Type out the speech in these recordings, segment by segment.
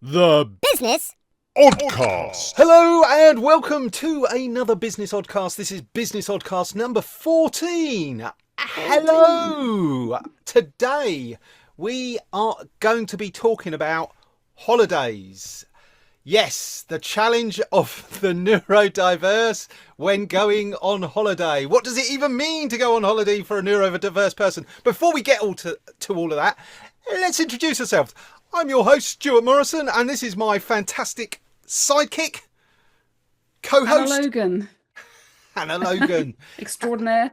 The Business Oddcast. Hello and welcome to another Business Oddcast. This is Business Oddcast number 14. Hello! Today we are going to be talking about holidays. Yes, the challenge of the neurodiverse when going on holiday. What does it even mean to go on holiday for a neurodiverse person? Before we get to all of that, let's introduce ourselves. I'm your host, Stuart Morrison, and this is my fantastic sidekick, co-host, Hannah Logan. Hannah Logan. Extraordinaire.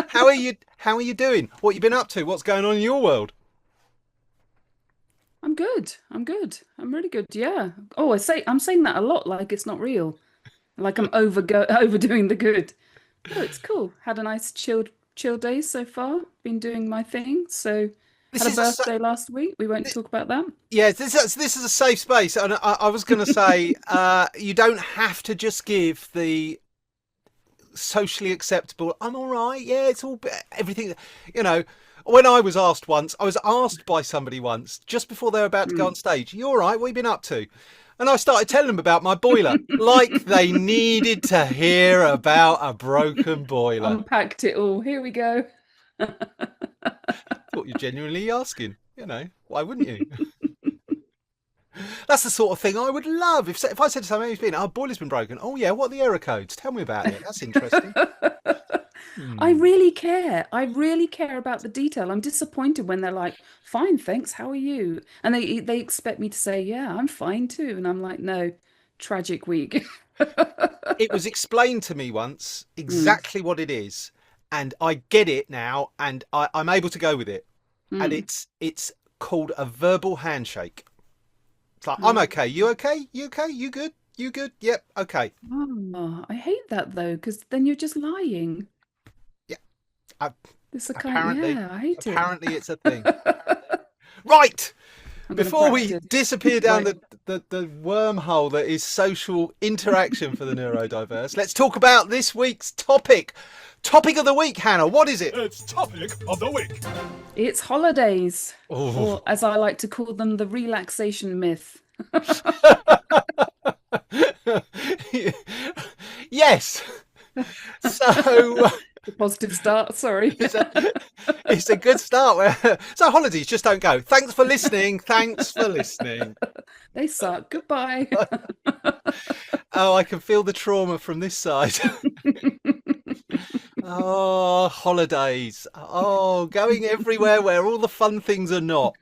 How are you doing? What you been up to? What's going on in your world? I'm good. I'm really good. Yeah. Oh, I'm saying that a lot, like it's not real. Like I'm overdoing the good. Oh, it's cool. Had a nice chill day so far. Been doing my thing. So had a birthday last week. We won't talk about that. Yeah, this is a safe space, and I was going to say you don't have to just give the socially acceptable. I'm all right. Yeah, it's all everything. You know, when I was asked by somebody once just before they were about to go on stage. You all right? What have you been up to? And I started telling them about my boiler, like they needed to hear about a broken boiler. Unpacked it all. Here we go. Thought you're genuinely asking. You know, why wouldn't you? That's the sort of thing I would love. If I said to somebody who's been, our boiler's been broken. Oh yeah, what are the error codes? Tell me about it. That's interesting. I really care. I really care about the detail. I'm disappointed when they're like, fine, thanks, how are you? And they expect me to say, yeah, I'm fine too. And I'm like, no, tragic week. It was explained to me once exactly what it is, and I get it now, and I'm able to go with it. And it's called a verbal handshake. It's like, I'm okay. You okay? You okay? You good? You good? Yep. Okay. Oh, I hate that though, because then you're just lying. Yeah. It's a kind. Yeah, I hate it. Apparently, it's a thing. Right. Before we disappear down Right. the wormhole that is social interaction for the neurodiverse, let's talk about this week's topic. Topic of the week, Hannah. What is it? It's topic of the week. It's holidays, Oh. or as I like to call them, the relaxation myth. Yes. So The positive start. Sorry. it's a good start. So holidays just don't go. Thanks for listening. They suck. Goodbye. Oh, I can feel the trauma from this side. Oh, holidays. Oh, going everywhere where all the fun things are not.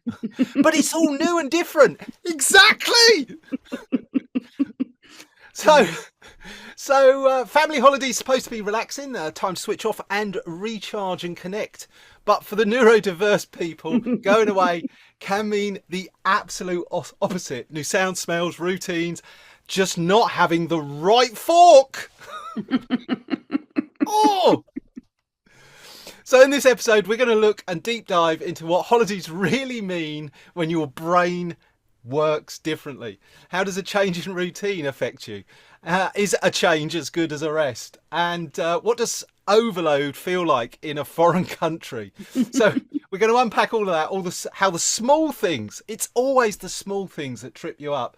But it's all new and different. Exactly. So family holidays supposed to be relaxing, time to switch off and recharge and connect. But for the neurodiverse people, going away can mean the absolute opposite. New sounds, smells, routines, just not having the right fork. Oh! So in this episode, we're going to look and deep dive into what holidays really mean when your brain works differently. How does a change in routine affect you? Is a change as good as a rest? And what does overload feel like in a foreign country? So we're going to unpack all of that, how the small things, it's always the small things that trip you up,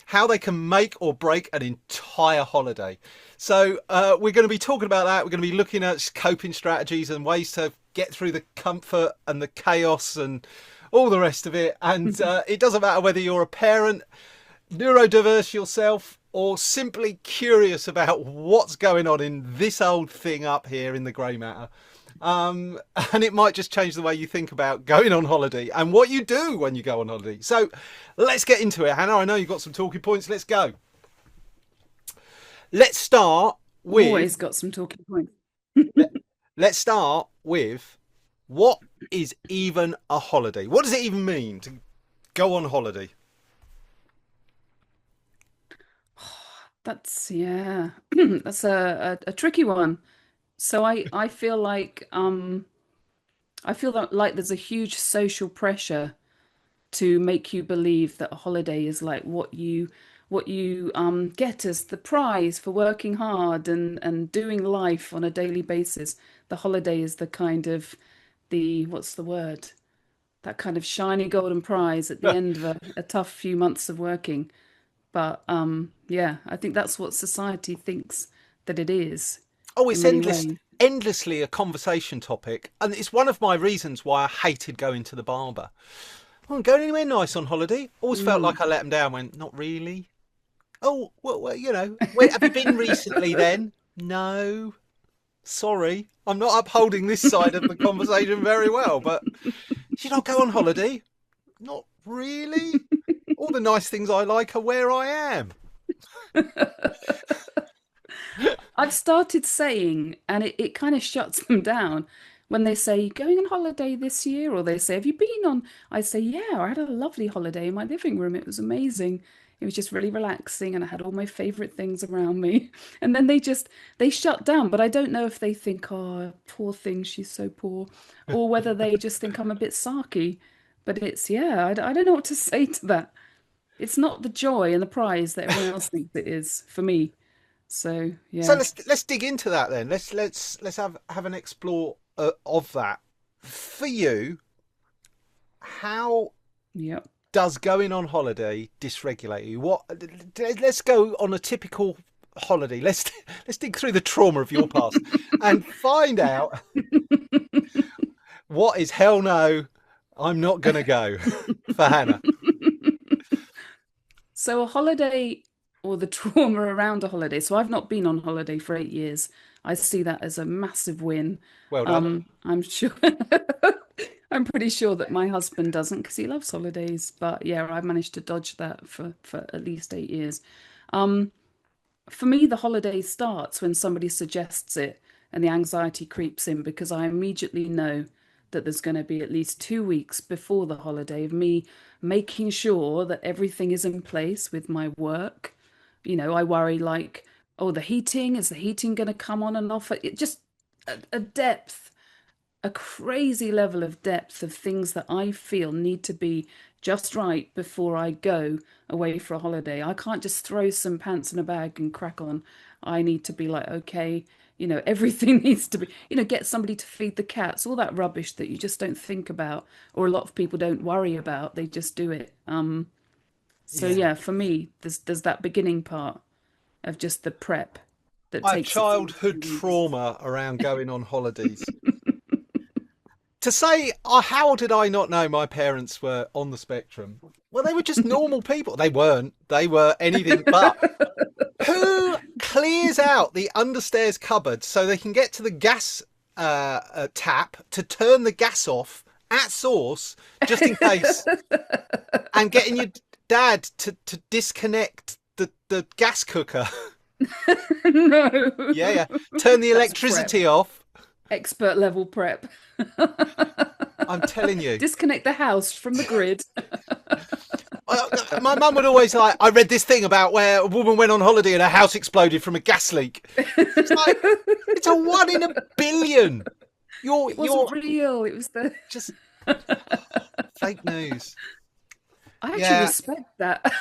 how they can make or break an entire holiday. So we're going to be talking about that. We're going to be looking at coping strategies and ways to get through the comfort and the chaos and all the rest of it. And it doesn't matter whether you're a parent, neurodiverse yourself, or simply curious about what's going on in this old thing up here in the grey matter. And it might just change the way you think about going on holiday and what you do when you go on holiday. So let's get into it. Hannah, I know you've got some talking points. Let's go. Let's start with... Always got some talking points. Let's start with, what is even a holiday? What does it even mean to go on holiday? That's that's a tricky one. So I feel like like there's a huge social pressure to make you believe that a holiday is like what you get as the prize for working hard and doing life on a daily basis. The holiday is the kind of what's the word? that kind of shiny golden prize at the end of a tough few months of working. But yeah, I think that's what society thinks that it is Oh, in it's many ways. endlessly a conversation topic. And it's one of my reasons why I hated going to the barber. I wasn't going anywhere nice on holiday. Always felt like I let them down. Went, not really. Oh, well, you know, where have you been recently then? No. Sorry. I'm not upholding this side of the conversation very well, but should I go on holiday? Not really. All the nice things I like are where I am. I've started saying, and it kind of shuts them down when they say, going on holiday this year, or they say, have you been on? I say, yeah, I had a lovely holiday in my living room. It was amazing. It was just really relaxing, and I had all my favorite things around me. And then they shut down. But I don't know if they think, oh, poor thing, she's so poor, or whether they just think I'm a bit sarky. But it's, yeah, I don't know what to say to that. It's not the joy and the prize that everyone else thinks it is for me. So So yeah, let's dig into that then. Let's have an explore of that. For you, how yep. does going on holiday dysregulate you? What? Let's go on a typical holiday. Let's dig through the trauma of your past and find out what is hell no. I'm not going to go for Hannah. So a holiday or the trauma around a holiday. So I've not been on holiday for 8 years. I see that as a massive win. Well done. I'm sure. I'm pretty sure that my husband doesn't because he loves holidays. But yeah, I managed to dodge that for at least 8 years. For me, the holiday starts when somebody suggests it and the anxiety creeps in because I immediately know that there's going to be at least 2 weeks before the holiday of me making sure that everything is in place with my work. You know, I worry like, oh, is the heating going to come on and off? It just a depth, a crazy level of depth of things that I feel need to be just right before I go away for a holiday. I can't just throw some pants in a bag and crack on. I need to be like, okay, you know, everything needs to be, you know, get somebody to feed the cats, all that rubbish that you just don't think about, or a lot of people don't worry about. They just do it. So yeah, for me, there's that beginning part of just the prep that I have takes childhood trauma around going on holidays. To say, oh, how did I not know my parents were on the spectrum? Well, they were just normal people. They weren't. They were anything but. Who clears out the understairs cupboard so they can get to the gas tap to turn the gas off at source, just in case, and getting your dad to disconnect the gas cooker? No. Yeah. Turn the electricity off. Expert level prep. I'm telling you. Disconnect the house from the grid. My mum would always like, I read this thing about where a woman went on holiday and her house exploded from a gas leak. It's like, it's a 1 in a billion. It wasn't real. It was just fake news. I actually respect that.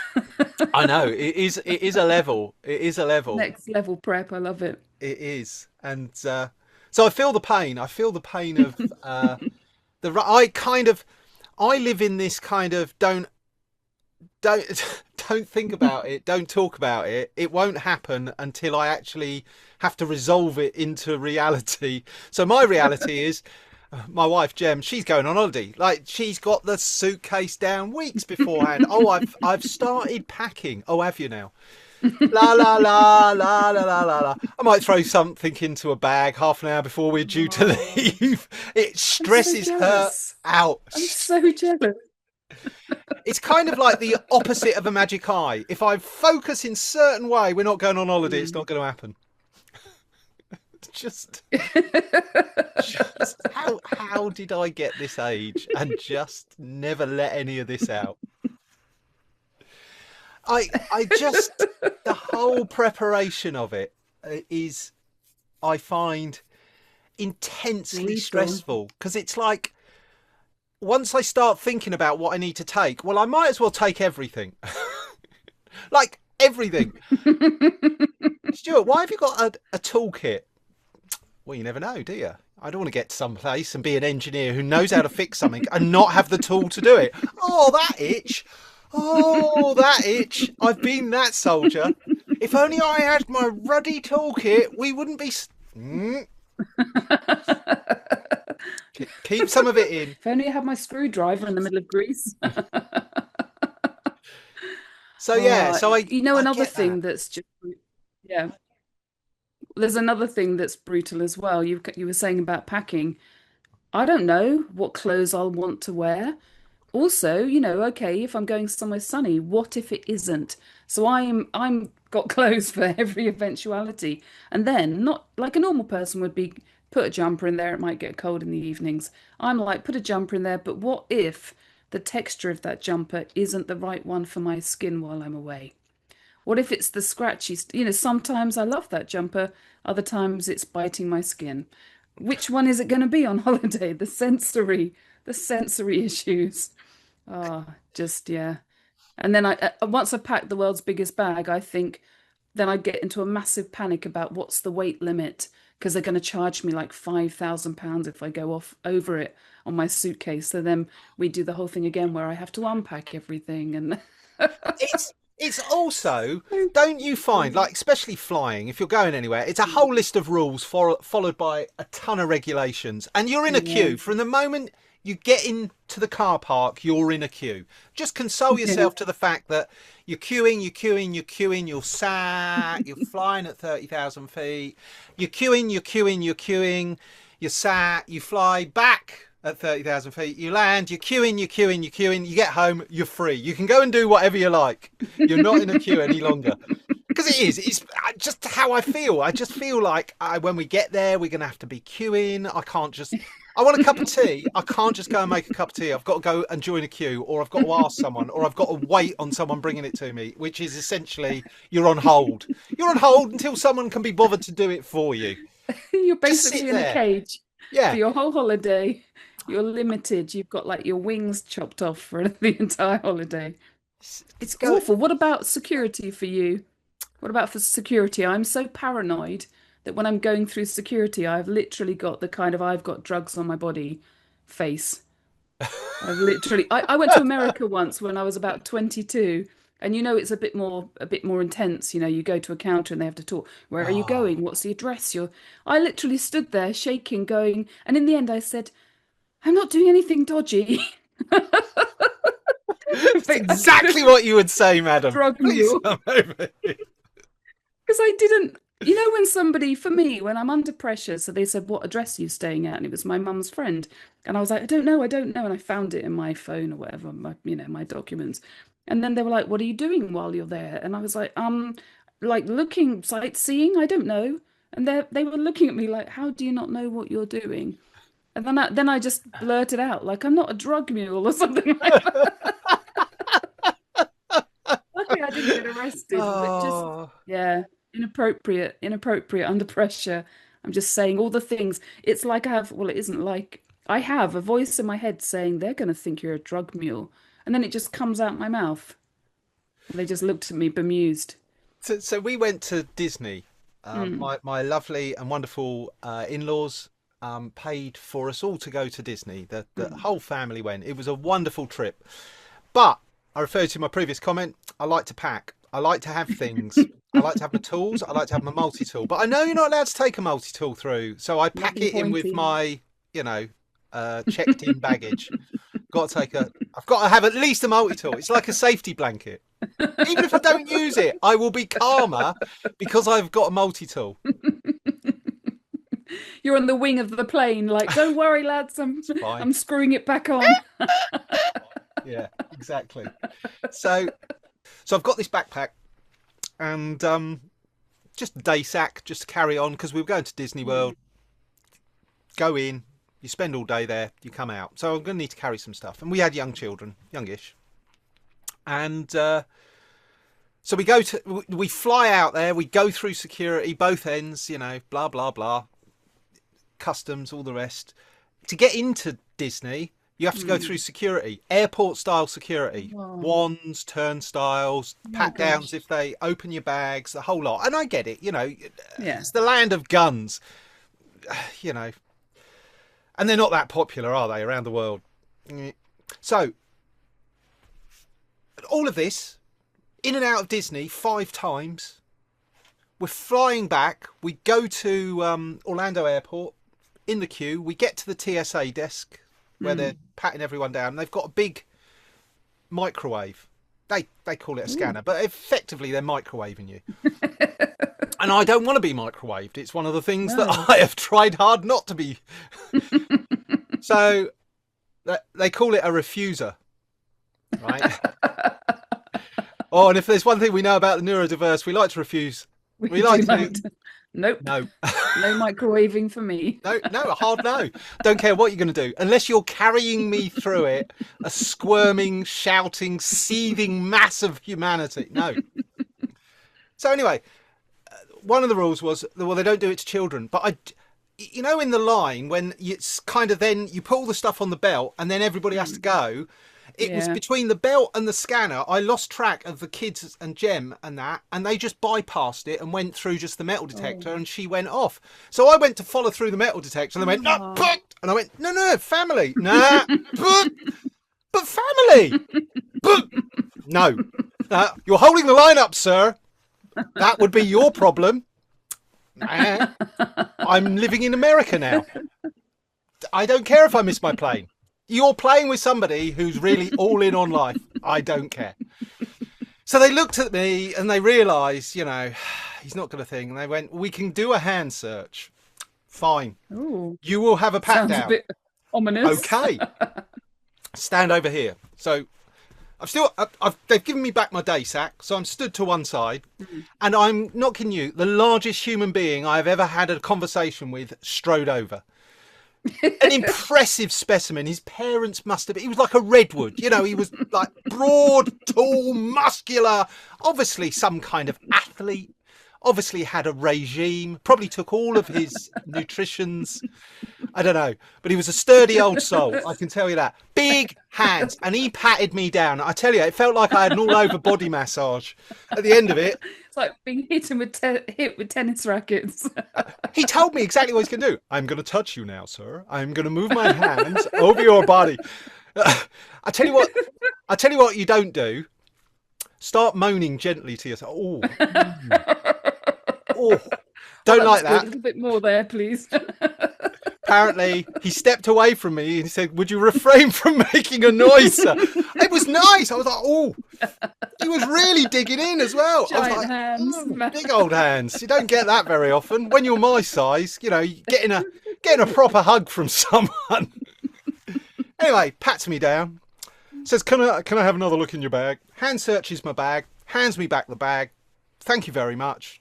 I know it is a level. It is a level. Next level prep. I love it. It is, and so I feel the pain. I feel the pain of I live in this kind of don't think about it, don't talk about it. It won't happen until I actually have to resolve it into reality. So my reality is my wife Jem, she's going on holiday. Like, she's got the suitcase down weeks beforehand. Oh, I've started packing. Oh, have you now? La la la la la la la la. I might throw something into a bag half an hour before we're due to leave. It stresses her out. I'm so jealous. It's kind of like the opposite of a magic eye. If I focus in a certain way, we're not going on holiday. It's not going to happen. Just how did I get this age and just never let any of this out? I just, the whole preparation of it is, I find, intensely stressful, because it's like, once I start thinking about what I need to take, well, I might as well take everything. Like, everything. Stuart, why have you got a toolkit? Well, you never know, do you? I don't want to get to some place and be an engineer who knows how to fix something and not have the tool to do it. Oh, that itch. Oh, that itch. I've been that soldier. If only I had my ruddy toolkit, we wouldn't be... Keep some of it in. If only I had my screwdriver in the middle of Greece. So yeah, so I another get thing that. that's just, yeah. There's another thing that's brutal as well. You were saying about packing. I don't know what clothes I'll want to wear. Also, okay, if I'm going somewhere sunny, what if it isn't? So I'm got clothes for every eventuality. And then, not like a normal person would be, put a jumper in there, it might get cold in the evenings. I'm like, put a jumper in there, but what if the texture of that jumper isn't the right one for my skin while I'm away? What if it's the scratchy, sometimes I love that jumper, other times it's biting my skin. Which one is it going to be on holiday? The sensory issues. Oh, just, yeah. And then once I've packed the world's biggest bag, I think then I get into a massive panic about what's the weight limit, because they're going to charge me like £5,000 if I go off over it on my suitcase. So then we do the whole thing again where I have to unpack everything. And It's also, don't you find, like, especially flying, if you're going anywhere, it's a whole list of rules followed by a ton of regulations. And you're in a queue. From the moment you get into the car park, you're in a queue. Just console yourself to the fact that you're queuing, you're sat, you're flying at 30,000 feet. You're queuing, you're sat, you fly back at 30,000 feet, you land, you're queuing, you get home, you're free. You can go and do whatever you like. You're not in a queue any longer. Because it's just how I feel. I just feel like when we get there, we're going to have to be queuing. I want a cup of tea. I can't just go and make a cup of tea. I've got to go and join a queue, or I've got to ask someone, or I've got to wait on someone bringing it to me, which is essentially you're on hold. You're on hold until someone can be bothered to do it for you. You're basically in a cage for your whole holiday. You're limited. You've got like your wings chopped off for the entire holiday. It's awful. What about security for you? What about for security? I'm so paranoid that when I'm going through security, I've literally got the kind of I've got drugs on my body face. I went to America once when I was about 22, and it's a bit more intense. You go to a counter and they have to talk. Where are you going? What's the address? I literally stood there shaking, going, and in the end I said, I'm not doing anything dodgy. It's exactly what you would say, madam. Drug mule. Because I didn't, when somebody, for me, when I'm under pressure, so they said, what address are you staying at? And it was my mum's friend. And I was like, I don't know. And I found it in my phone or whatever, my documents. And then they were like, what are you doing while you're there? And I was like looking, sightseeing, I don't know. And they were looking at me like, how do you not know what you're doing? And then I just blurted out, like, I'm not a drug mule or something like that. Luckily, I didn't get arrested. But just, yeah, inappropriate under pressure. I'm just saying all the things. It's like it isn't like, I have a voice in my head saying they're going to think you're a drug mule. And then it just comes out my mouth. And they just looked at me bemused. So we went to Disney. My lovely and wonderful in-laws paid for us all to go to Disney. The whole family went. It was a wonderful trip. But I referred to my previous comment. I like to pack. I like to have things. I like to have my tools. I like to have my multi-tool. But I know you're not allowed to take a multi-tool through. So I pack it in with my, checked in baggage. I've got to have at least a multi-tool. It's like a safety blanket. Even if I don't use it, I will be calmer because I've got a multi-tool. You're on the wing of the plane, like, don't worry, lads, I'm screwing it back on. Yeah, exactly. So I've got this backpack and just a day sack just to carry on because we were going to Disney World. Go in, you spend all day there, you come out. So I'm going to need to carry some stuff. And we had young children, youngish. And so we fly out there, we go through security, both ends, blah, blah, blah. Customs, all the rest. To get into Disney, you have to go through security, airport style security. Whoa. Wands, turnstiles, pat downs if they open your bags, the whole lot. And I get it, it's the land of guns, And they're not that popular, are they, around the world? So, all of this, in and out of Disney 5 times. We're flying back. We go to Orlando Airport, in the queue. We get to the TSA desk where they're patting everyone down. They've got a big microwave. They call it a scanner, but effectively they're microwaving you. And I don't want to be microwaved. It's one of the things that I have tried hard not to be. So they call it a refuser, right? Oh, and if there's one thing we know about the neurodiverse, we like to refuse. We like to. Nope. No. No microwaving for me. No, a hard no. Don't care what you're going to do. Unless you're carrying me through it, a squirming, shouting, seething mass of humanity. No. So anyway, one of the rules was, well, they don't do it to children. But in the line, when it's kind of then you put all the stuff on the belt and then everybody has to go. It was between the belt and the scanner. I lost track of the kids and Jem and that, and they just bypassed it and went through just the metal detector, and she went off. So I went to follow through the metal detector, and they went, no, but, and I went, no, family, nah, but family, but, no, you're holding the line up, sir. That would be your problem. I'm living in America now. I don't care if I miss my plane. You're playing with somebody who's really all in on life. I don't care. So they looked at me and they realised, he's not going to think. And they went, we can do a hand search. Fine. Ooh. You will have a pat down. Sounds a bit ominous. Okay. Stand over here. So they've given me back my day sack. So I'm stood to one side. And I'm not kidding you, the largest human being I've ever had a conversation with strode over. An impressive specimen. His parents must have been, he was like a redwood, he was like broad, tall, muscular, obviously some kind of athlete, obviously had a regime, probably took all of his nutritions, I don't know, but he was a sturdy old soul, I can tell you that. Big hands, and he patted me down. I tell you, it felt like I had an all over body massage at the end of it. It's like being hit with tennis rackets. He told me exactly what he's going to do. I'm going to touch you now, sir. I'm going to move my hands over your body. I tell you what you don't do. Start moaning gently to yourself. Oh, don't like that. A little bit more there, please. Apparently, he stepped away from me and he said, would you refrain from making a noise, sir? It was nice. I was like, oh, he was really digging in as well. Giant I was like, hands. Big old hands. You don't get that very often. When you're my size, getting a proper hug from someone. Anyway, pats me down. Says, can I have another look in your bag? Hand searches my bag. Hands me back the bag. Thank you very much.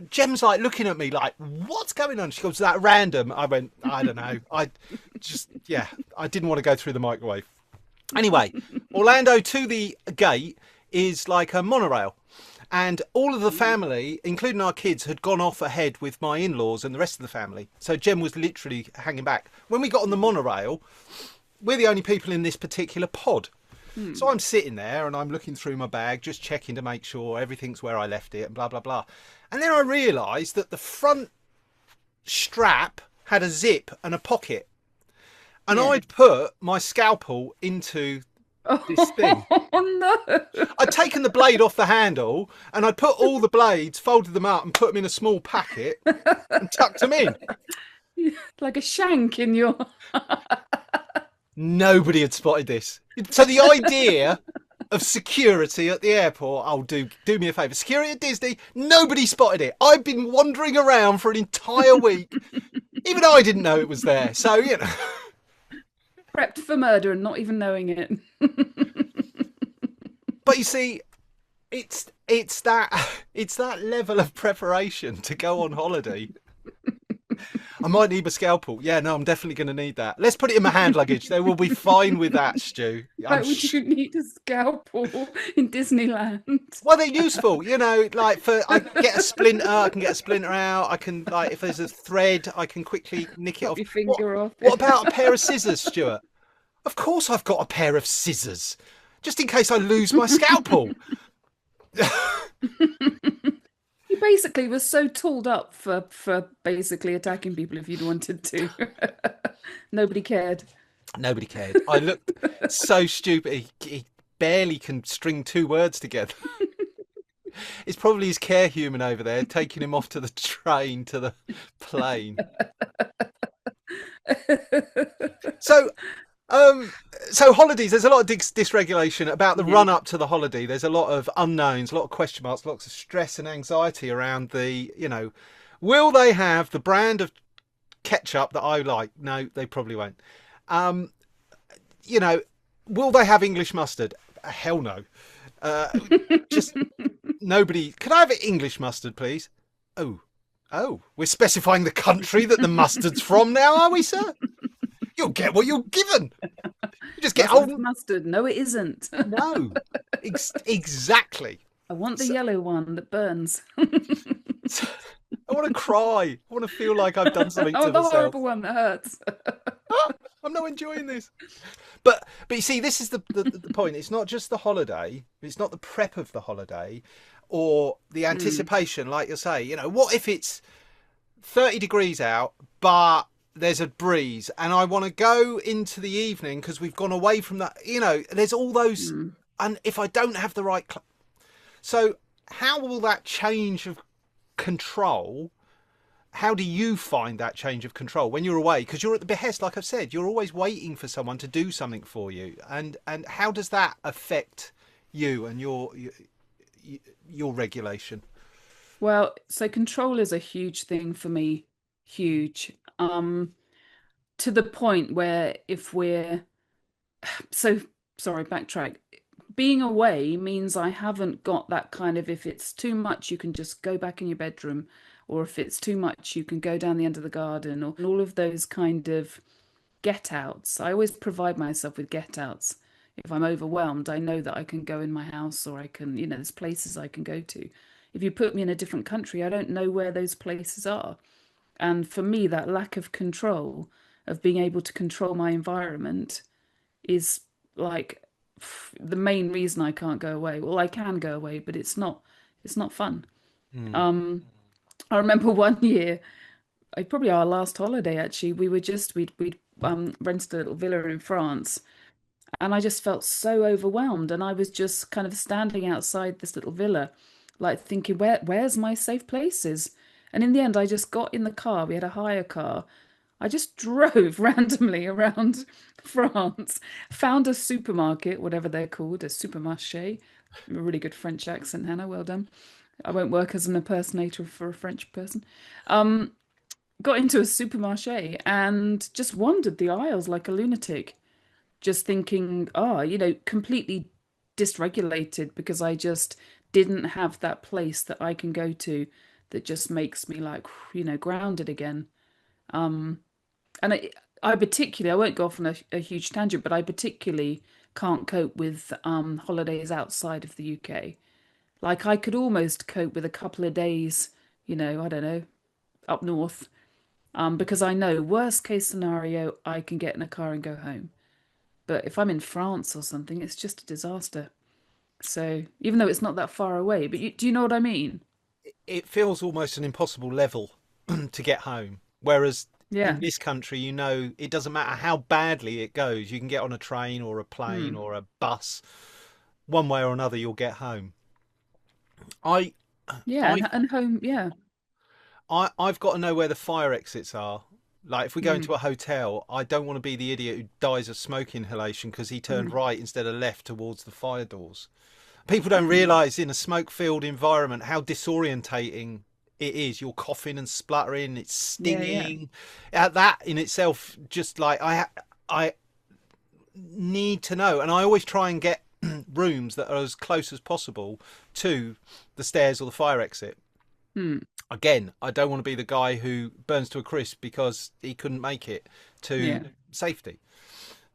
Jem's like looking at me like, what's going on? She goes, is that random? I went, I don't know. I didn't want to go through the microwave. Anyway, Orlando to the gate is like a monorail. And all of the family, including our kids, had gone off ahead with my in-laws and the rest of the family. So Jem was literally hanging back. When we got on the monorail, we're the only people in this particular pod. So I'm sitting there and I'm looking through my bag, just checking to make sure everything's where I left it and blah, blah, blah. And then I realised that the front strap had a zip and a pocket. And I'd put my scalpel into this thing. Oh, no. I'd taken the blade off the handle and I'd put all the blades, folded them up and put them in a small packet and tucked them in. Like a shank in your... Nobody had spotted this. So the idea of security at the airport, do me a favour. Security at Disney, nobody spotted it. I've been wandering around for an entire week. Even I didn't know it was there. So, Prepped for murder and not even knowing it. But you see, it's that level of preparation to go on holiday. I might need my scalpel. Yeah, no, I'm definitely going to need that. Let's put it in my hand luggage. They will be fine with that, Stu. Why would you need a scalpel in Disneyland? Well, they're useful, I get a splinter, I can get a splinter out. I can, if there's a thread, I can quickly nick it off. Your finger off. What about a pair of scissors, Stuart? Of course I've got a pair of scissors, just in case I lose my scalpel. You basically was so tooled up for basically attacking people if you'd wanted to. Nobody cared. Nobody cared. I looked so stupid. He barely can string 2 words together. It's probably his care human over there taking him off to the train, to the plane. So, so holidays, there's a lot of dysregulation about the run up to the holiday. There's a lot of unknowns, a lot of question marks, lots of stress and anxiety around the, will they have the brand of ketchup that I like? No, they probably won't. Will they have English mustard? Hell no. Just nobody. Could I have English mustard, please? Oh, we're specifying the country that the mustard's from now, are we, sir? You'll get what you're given. You just get old mustard. No, it isn't. No, exactly. I want the yellow one that burns. I want to cry. I want to feel like I've done something to myself. The horrible one that hurts. I'm not enjoying this. But you see, this is the point. It's not just the holiday. It's not the prep of the holiday or the anticipation, like you say. What if it's 30 degrees out, but there's a breeze and I want to go into the evening because we've gone away from that. There's all those. And if I don't have the right... So how will that change of control? How do you find that change of control when you're away? Because you're at the behest, like I've said, you're always waiting for someone to do something for you. And how does that affect you and your regulation? Well, so control is a huge thing for me. Huge. To the point where sorry, backtrack. Being away means I haven't got that kind of, if it's too much, you can just go back in your bedroom, or if it's too much, you can go down the end of the garden, or all of those kind of get outs. I always provide myself with get outs. If I'm overwhelmed, I know that I can go in my house, or I can, there's places I can go to. If you put me in a different country, I don't know where those places are. And for me, that lack of control, of being able to control my environment, is like the main reason I can't go away. Well, I can go away, but it's not fun. I remember one year, probably our last holiday actually, we'd rented a little villa in France, and I just felt so overwhelmed, and I was just kind of standing outside this little villa, like thinking, where's my safe places? And in the end, I just got in the car. We had a hire car. I just drove randomly around France, found a supermarket, whatever they're called, a supermarché. A really good French accent, Hannah. Well done. I won't work as an impersonator for a French person. Got into a supermarché and just wandered the aisles like a lunatic, just thinking, completely dysregulated, because I just didn't have that place that I can go to that just makes me like, grounded again. And I particularly, I won't go off on a huge tangent, but I particularly can't cope with holidays outside of the UK. Like I could almost cope with a couple of days, I don't know, up north, because I know worst case scenario, I can get in a car and go home. But if I'm in France or something, it's just a disaster. So even though it's not that far away, but do you know what I mean? It feels almost an impossible level to get home. Whereas in this country, it doesn't matter how badly it goes. You can get on a train or a plane or a bus. One way or another, you'll get home. And home, yeah. I've got to know where the fire exits are. Like if we go into a hotel, I don't want to be the idiot who dies of smoke inhalation because he turned right instead of left towards the fire doors. People don't realise in a smoke-filled environment how disorientating it is. You're coughing and spluttering, it's stinging. That in itself, just like I need to know. And I always try and get rooms that are as close as possible to the stairs or the fire exit. Again, I don't want to be the guy who burns to a crisp because he couldn't make it to safety.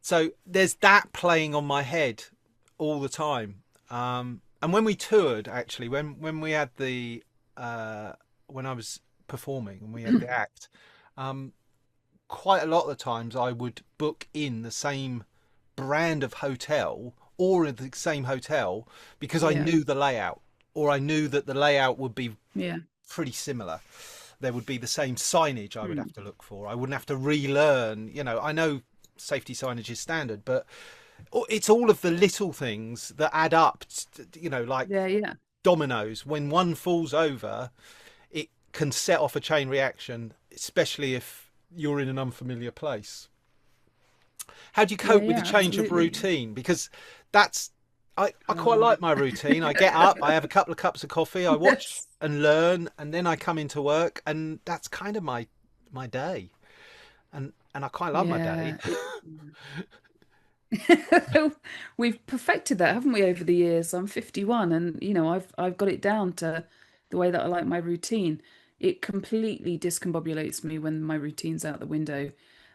So there's that playing on my head all the time. And when we toured, actually, when we had the when I was performing and we had the act, quite a lot of the times I would book in the same brand of hotel or the same hotel because I knew the layout, or I knew that the layout would be pretty similar. there would be the same signage I would have to look for. I wouldn't have to relearn. You know, I know safety signage is standard, but it's all of the little things that add up. You know, like dominoes. When one falls over, it can set off a chain reaction, especially if you're in an unfamiliar place. How do you cope with the change of routine? Because I quite like my routine. I get up, I have a couple of cups of coffee, I watch and learn, and then I come into work, and that's kind of my day. And I quite love my day. We've perfected that, haven't we, over the years? I'm 51, and you know, I've got it down to the way that I like my routine. It completely discombobulates me when my routine's out the window.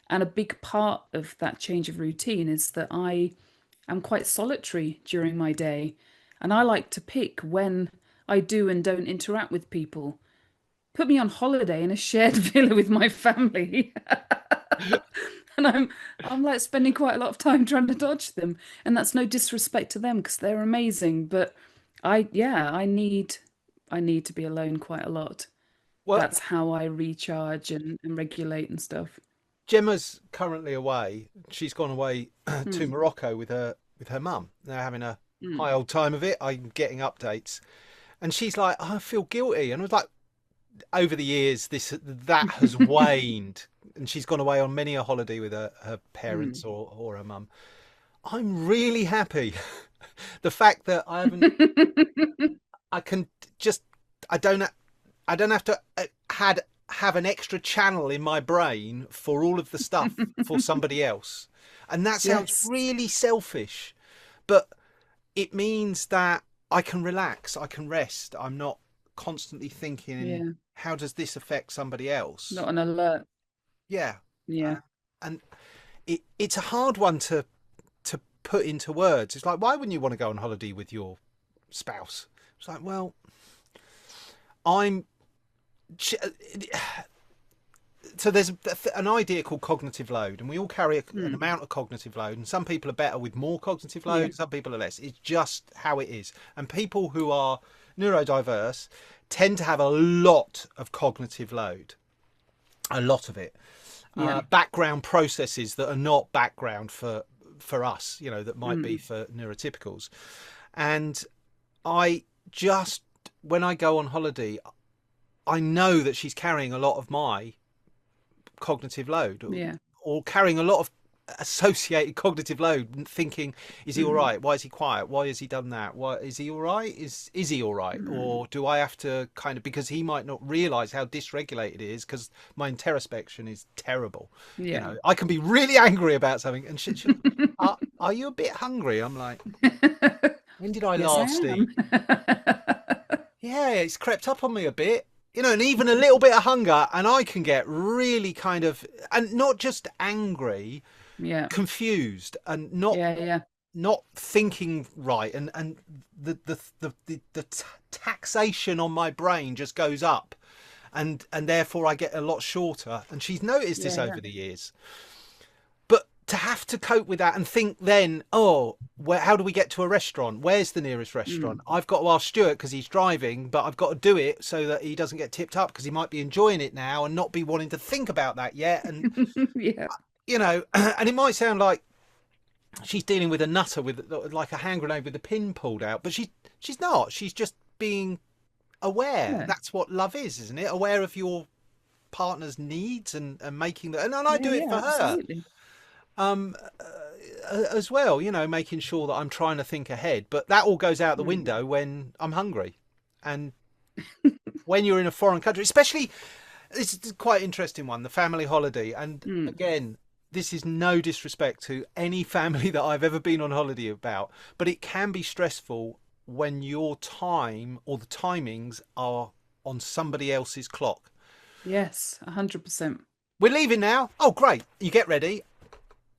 And a big part of that change of routine is that I am quite solitary during my day. And I like to pick when I do and don't interact with people. Put me on holiday in a shared villa with my family. And I'm like spending quite a lot of time trying to dodge them. And that's no disrespect to them because they're amazing. But I need to be alone quite a lot. Well, that's how I recharge and regulate and stuff. Gemma's currently away. She's gone away to Morocco with her mum. They're having a high old time of it. I'm getting updates, and she's like, "I feel guilty." And I was like, over the years, that has waned, and she's gone away on many a holiday with her parents or her mum. I'm really happy. The fact that I haven't, I don't have to have an extra channel in my brain for all of the stuff for somebody else. And that sounds really selfish, but it means that I can relax, I can rest. I'm not constantly thinking, how does this affect somebody else? Not an alert. Yeah. Yeah. And it's a hard one to put into words. It's like, why wouldn't you want to go on holiday with your spouse? It's like, well, so there's an idea called cognitive load, and we all carry an amount of cognitive load, and some people are better with more cognitive load, some people are less. It's just how it is. And people who are neurodiverse tend to have a lot of cognitive load, a lot of it. Background processes that are not background for us, you know, that might be for neurotypicals. And when I go on holiday, I know that she's carrying a lot of my cognitive load, or carrying a lot of associated cognitive load, thinking, is he all right? Why is he quiet? Why has he done that? Why is he all right? Is he all right? Or do I have to kind of, because he might not realize how dysregulated it is, because my interrospection is terrible. You know, I can be really angry about something, and are you a bit hungry? I'm like, when did I last eat? Yeah, it's crept up on me a bit. You know, and even a little bit of hunger, and I can get really kind of, and not just angry, confused, and not thinking right, and the taxation on my brain just goes up, and therefore I get a lot shorter. And she's noticed this over the years. But to have to cope with that and think then, how do we get to a restaurant? Where's the nearest restaurant? I've got to ask Stuart because he's driving, but I've got to do it so that he doesn't get tipped up, because he might be enjoying it now and not be wanting to think about that yet. And, you know, and it might sound like she's dealing with a nutter with like a hand grenade with the pin pulled out, but she's not. She's just being aware. That's what love is, isn't it? Aware of your partner's needs and making that. And I do it for her. Absolutely. As well, you know, making sure that I'm trying to think ahead, but that all goes out the window when I'm hungry. And when you're in a foreign country, especially, this is quite interesting one, the family holiday. And again, this is no disrespect to any family that I've ever been on holiday about, but it can be stressful when your time or the timings are on somebody else's clock. Yes, 100%. We're leaving now. Oh, great. You get ready.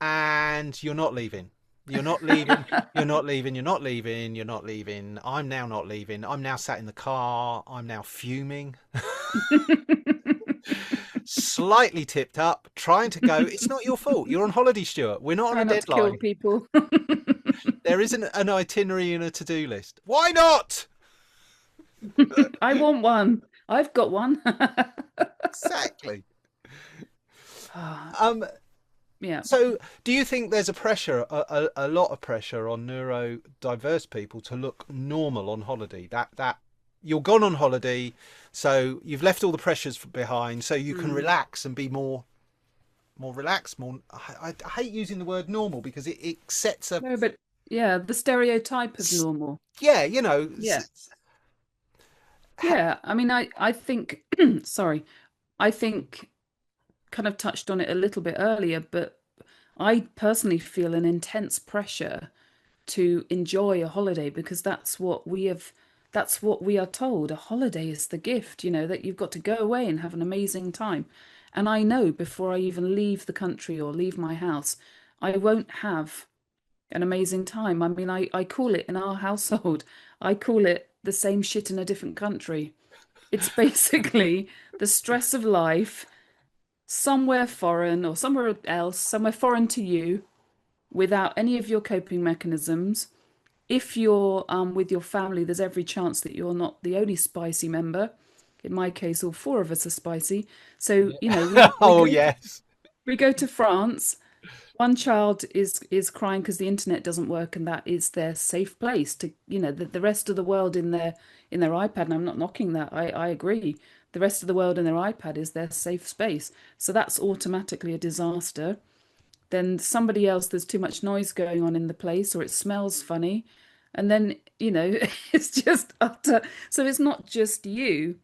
And you're not leaving. You're not leaving. You're not leaving. You're not leaving. You're not leaving. I'm now not leaving. I'm now sat in the car. I'm now fuming. Slightly tipped up, trying to go. It's not your fault. You're on holiday, Stuart. We're not on a deadline. To kill people. There isn't an itinerary and a to-do list. Why not? I want one. I've got one. Exactly. Ah, Um, yeah. so do you think there's a lot of pressure on neurodiverse people to look normal on holiday? That you're gone on holiday, so you've left all the pressures behind, so you can relax and be more relaxed, more. I hate using the word normal because it sets a No, but yeah, the stereotype of normal. yeah, you know, Yeah. Yeah. I mean, I think, sorry, I think kind of touched on it a little bit earlier, but I personally feel an intense pressure to enjoy a holiday because that's what we are told. A holiday is the gift, that you've got to go away and have an amazing time. And I know before I even leave the country or leave my house, I won't have an amazing time. I mean, I call it in our household, I call it the same shit in a different country. It's basically the stress of life somewhere foreign or somewhere else, somewhere foreign to you, without any of your coping mechanisms. If you're with your family, there's every chance that you're not the only spicy member. In my case, all four of us are spicy. So, oh yes, we go to France. One child is crying because the internet doesn't work, and that is their safe place to, the rest of the world in their iPad. And I'm not knocking that. I agree. The rest of the world in their iPad is their safe space. So that's automatically a disaster. Then somebody else, there's too much noise going on in the place, or it smells funny. And then, it's just utter. So it's not just you.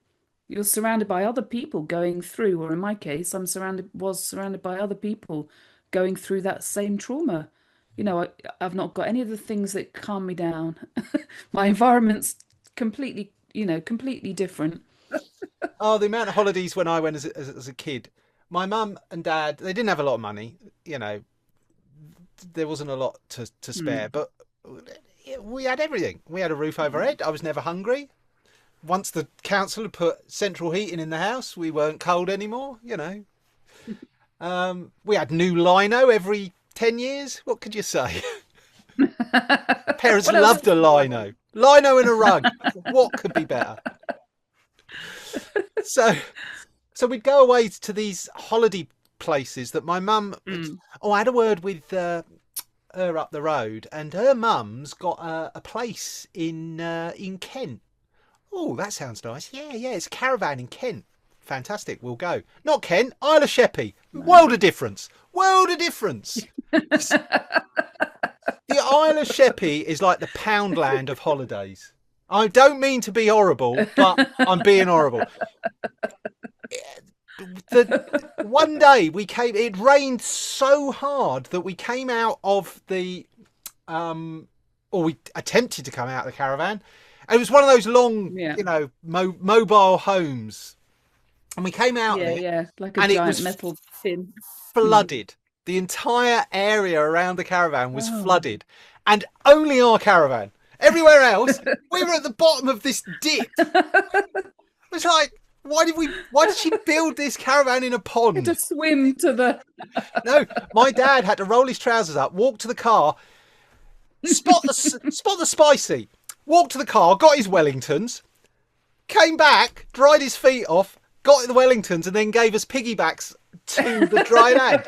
You're surrounded by other people going through, or in my case, was surrounded by other people going through that same trauma. I've not got any of the things that calm me down. My environment's completely different. oh, the amount of holidays when I went as a kid. My mum and dad, they didn't have a lot of money. There wasn't a lot to spare, but we had everything. We had a roof over our head. I was never hungry. Once the council had put central heating in the house, we weren't cold anymore. We had new lino every 10 years. What could you say? Parents loved a lino. Lino and a rug. What could be better? So we'd go away to these holiday places that my mum. Oh, I had a word with her up the road, and her mum's got a place in Kent. Oh, that sounds nice. Yeah, it's a caravan in Kent. Fantastic, we'll go. Not Kent, Isle of Sheppey. World of difference. The Isle of Sheppey is like the Poundland of holidays. I don't mean to be horrible, but I'm being horrible. One day it rained so hard that we came out of the, or we attempted to come out of the caravan. And it was one of those long, mobile homes. And we came out there. Yeah, like a giant metal tin. Flooded. The entire area around the caravan was flooded. And only our caravan. Everywhere else, we were at the bottom of this dip. It was like, why did she build this caravan in a pond? To swim to the... No, my dad had to roll his trousers up, walk to the car, spot the spicy, walk to the car, got his Wellingtons, came back, dried his feet off, got the Wellingtons, and then gave us piggybacks to the dry land.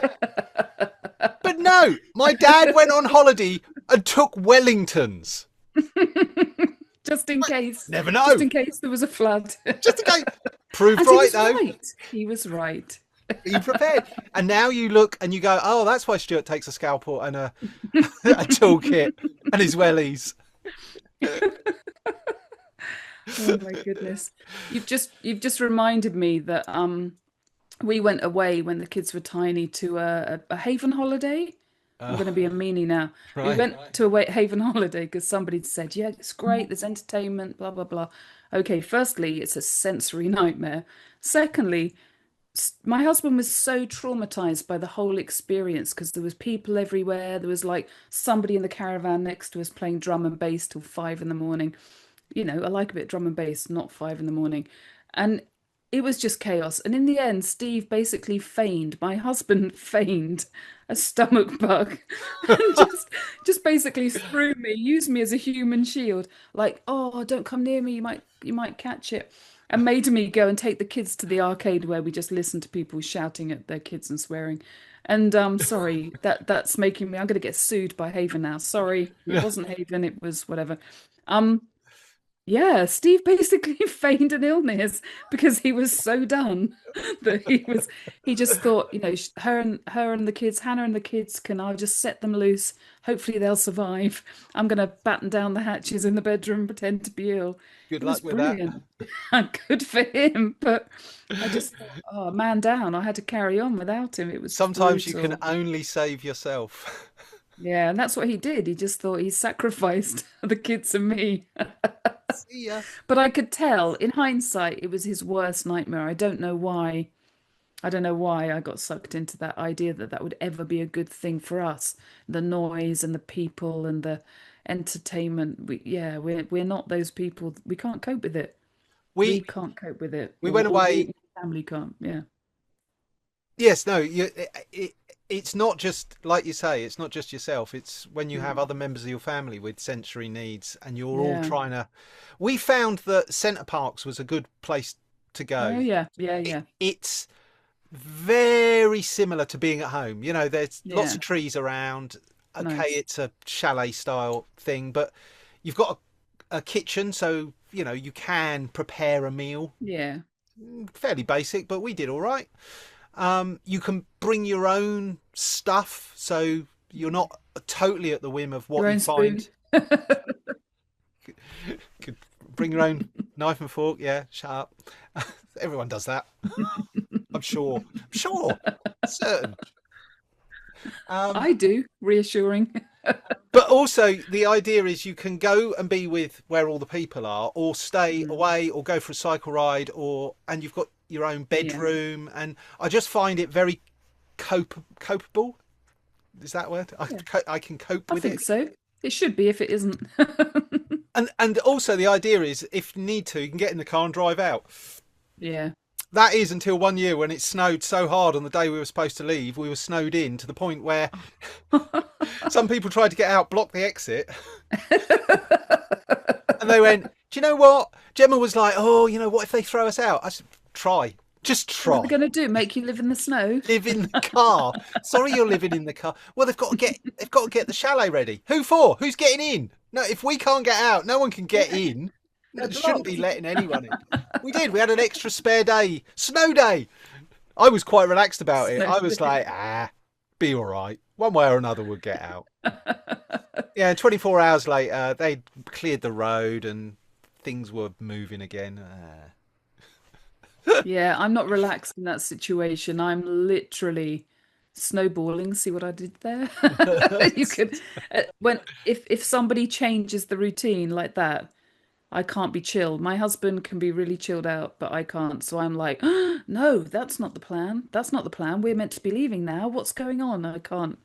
But no, my dad went on holiday and took Wellingtons. Just in case. Never know. Just in case there was a flood. Just in case. Proved and right, though. Right. He was right. You prepared. And now you look and you go, oh, that's why Stuart takes a scalpel and a toolkit and his wellies. Oh my goodness. You've just reminded me that we went away when the kids were tiny to a Haven holiday. I'm going to be a meanie now. Right. We went to a Haven holiday because somebody said, yeah, it's great, there's entertainment, blah, blah, blah. Okay, firstly, it's a sensory nightmare. Secondly, my husband was so traumatized by the whole experience because there was people everywhere. There was like somebody in the caravan next to us playing drum and bass till 5 a.m. I like a bit of drum and bass, not 5 a.m. And it was just chaos. And in the end, Steve basically feigned, my husband feigned a stomach bug and just basically threw me, used me as a human shield, like, oh, don't come near me, you might catch it. And made me go and take the kids to the arcade where we just listened to people shouting at their kids and swearing. And sorry, that's making me, I'm gonna get sued by Haven now. Sorry, it wasn't Haven, it was whatever. Um yeah, Steve basically feigned an illness because he was so done that he just thought, her and the kids, Hannah and the kids I'll just set them loose. Hopefully they'll survive. I'm gonna batten down the hatches in the bedroom, pretend to be ill. Good It luck was with brilliant. Good for him, but I just thought, oh, man down. I had to carry on without him. It was Sometimes you brutal. can only save yourself. Yeah, and that's what he did. He just thought he sacrificed the kids and me. See ya. But I could tell in hindsight it was his worst nightmare. I don't know why. I don't know why I got sucked into that idea that that would ever be a good thing for us. The noise and the people and the entertainment. We're not those people. We can't cope with it. We We can't cope with it. we went Or away. family can't. Yeah. Yes, no, it's not just like you say, it's not just yourself. It's when you have Mm. other members of your family with sensory needs and you're all Yeah. trying to. We found that Centre Parcs was a good place to Oh go. yeah. Yeah. Yeah. It's very similar to being at home. There's lots Yeah. of trees around. Okay, Nice. it's a chalet style thing, but you've got a kitchen, so you can prepare a meal. Yeah. Fairly basic, but we did all right. You can bring your own stuff, so you're not totally at the whim of what Your you own spoon. find. Could bring your own knife and fork. Yeah, shut up. Everyone does that. I'm sure. Certain. I do. Reassuring. But also the idea is you can go and be with where all the people are, or stay Mm. away, or go for a cycle ride, and you've got your own Yeah. bedroom. And I just find it very copeable. Is that a word? Yeah. I can cope I with think it. so. It should be if it isn't. And also the idea is if you need to, you can get in the car and drive out. Yeah. That is until one year when it snowed so hard on the day we were supposed to leave, we were snowed in to the point where some people tried to get out, block the exit, and they went, "Do you know what?" Gemma was like, "Oh, what if they throw us out?" I said, "Try, just What are try. they going to do? Make you live in the snow? Live in the car." Sorry, you're living in the car. Well, they've got to get the chalet ready. Who for? Who's getting in? No, if we can't get out, no one can get in. They're Shouldn't be blocked. letting anyone in. We did. We had an extra spare day, snow day. I was quite relaxed about it. I was Snow like, be all right. One way or another, we'll get out. Yeah, 24 hours later, they'd cleared the road and things were moving again. Yeah, I'm not relaxed in that situation. I'm literally snowballing. See what I did there? You could when if somebody changes the routine like that, I can't be chilled. My husband can be really chilled out, but I can't. So I'm like, no, that's not the plan. That's not the plan. We're meant to be leaving now. What's going on? I can't.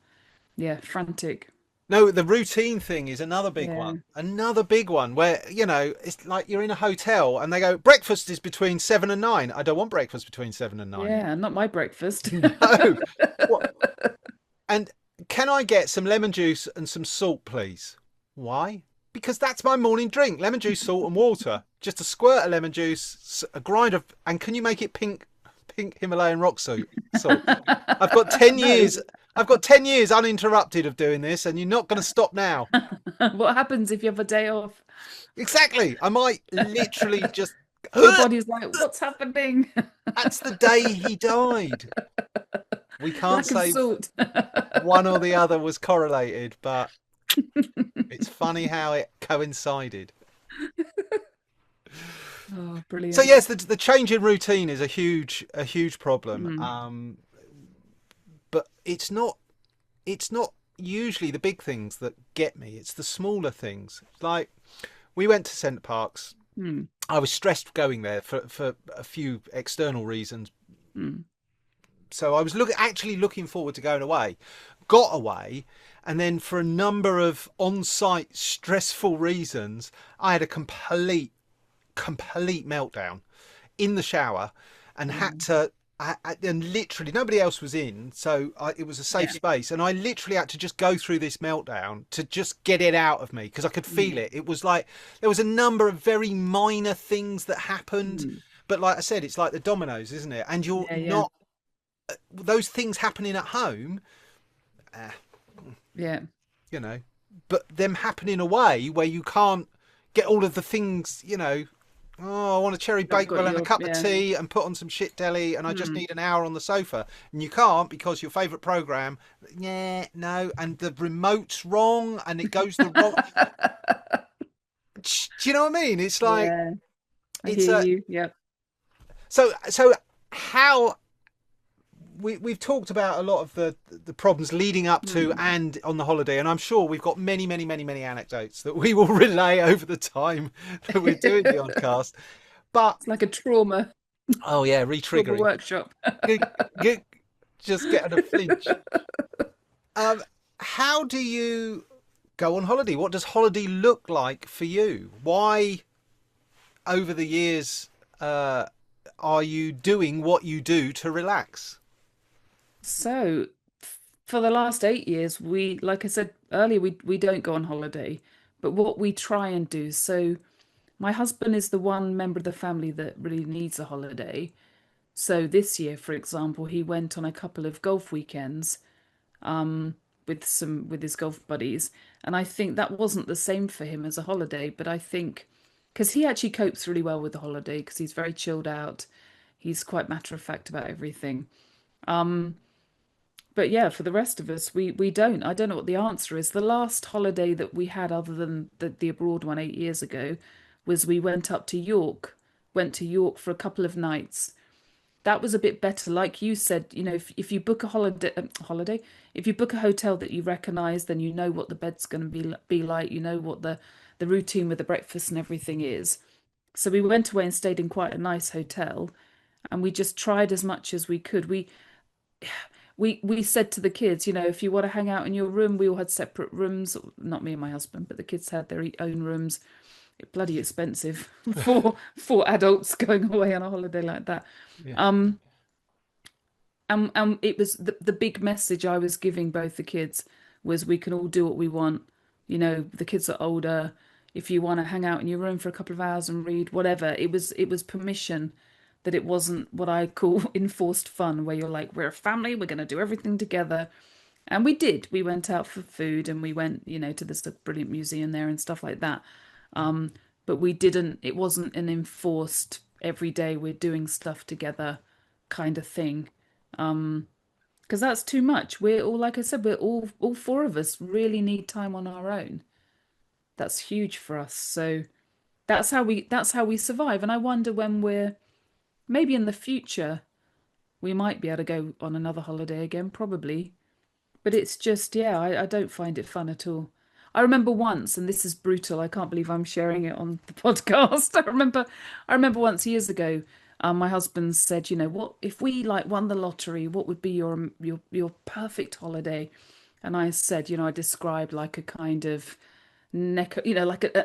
Yeah, frantic. No, the routine thing is another big Yeah. one. Another big one where, it's like you're in a hotel and they go, breakfast is between 7 and 9. I don't want breakfast between 7 and 9. Yeah, not my breakfast. No. What? And can I get some lemon juice and some salt, please? Why? Because that's my morning drink. Lemon juice, salt and water. Just a squirt of lemon juice, a grind of... And can you make it pink Himalayan rock salt? I've got 10 No. years... I've got 10 years uninterrupted of doing this, and you're not going to stop now. What happens if you have a day off? Exactly. I might literally just... Your body's like, what's happening? That's the day he died. We can't Lack of say salt. one or the other was correlated, but it's funny how it coincided. Oh, brilliant. So yes, the change in routine is a huge problem. Mm. But it's not usually the big things that get me. It's the smaller things. Like we went to Centre Parcs. Mm. I was stressed going there for a few external reasons. Mm. So I was actually looking forward to going away. Got away, and then for a number of on-site stressful reasons, I had a complete meltdown in the shower. and had to. And literally nobody else was in, so it was a safe space, and I literally had to just go through this meltdown to just get it out of me because I could feel it. It was like there was a number of very minor things that happened, but like I said, it's like the dominoes, isn't it? And you're not those things happening at home, you know, but them happen in a way where you can't get all of the things, you know. Oh, I want a cherry bakewell and a cup of tea and put on some shit deli, and I just need an hour on the sofa. And you can't because your favourite programme, and the remote's wrong and it goes the wrong. Do you know what I mean? It's like, I hear you. Yeah. So how we've talked about a lot of the problems leading up to and on the holiday, and I'm sure we've got many anecdotes that we will relay over the time that we're doing the podcast. But it's like a trauma. Oh yeah, re-triggering workshop. Just getting a flinch. How do you go on holiday? What does holiday look like for you? Why, over the years, are you doing what you do to relax? So, for the last 8 years, we, like I said earlier, we don't go on holiday, but what we try and do. So, my husband is the one member of the family that really needs a holiday. So this year, for example, he went on a couple of golf weekends, with his golf buddies, and I think that wasn't the same for him as a holiday. But I think because he actually copes really well with the holiday because he's very chilled out, he's quite matter of fact about everything. But yeah, for the rest of us, we don't. I don't know what the answer is. The last holiday that we had, other than the abroad one 8 years ago, was we went up to York. Went to York for a couple of nights. That was a bit better. Like you said, you know, if you book a holiday, if you book a hotel that you recognise, then you know what the bed's going to be like. You know what the routine with the breakfast and everything is. So we went away and stayed in quite a nice hotel, and we just tried as much as we could. We said to the kids, you know, if you want to hang out in your room, we all had separate rooms. Not me and my husband, but the kids had their own rooms. It's bloody expensive for adults going away on a holiday like that. Yeah. And it was the big message I was giving both the kids was we can all do what we want. You know, the kids are older. If you want to hang out in your room for a couple of hours and read, whatever, it was permission. That it wasn't what I call enforced fun, where you're like, we're a family, we're going to do everything together. And we did. We went out for food and we went, you know, to this brilliant museum there and stuff like that. But we didn't, it wasn't an enforced every day we're doing stuff together kind of thing. Because that's too much. We're all, like I said, we're all four of us really need time on our own. That's huge for us. So that's how we survive. And I wonder when maybe in the future, we might be able to go on another holiday again, probably. But it's just, I don't find it fun at all. I remember once, and this is brutal, I can't believe I'm sharing it on the podcast. I remember once years ago, my husband said, you know, what if we like won the lottery, what would be your perfect holiday? And I said, you know, I described like a kind of like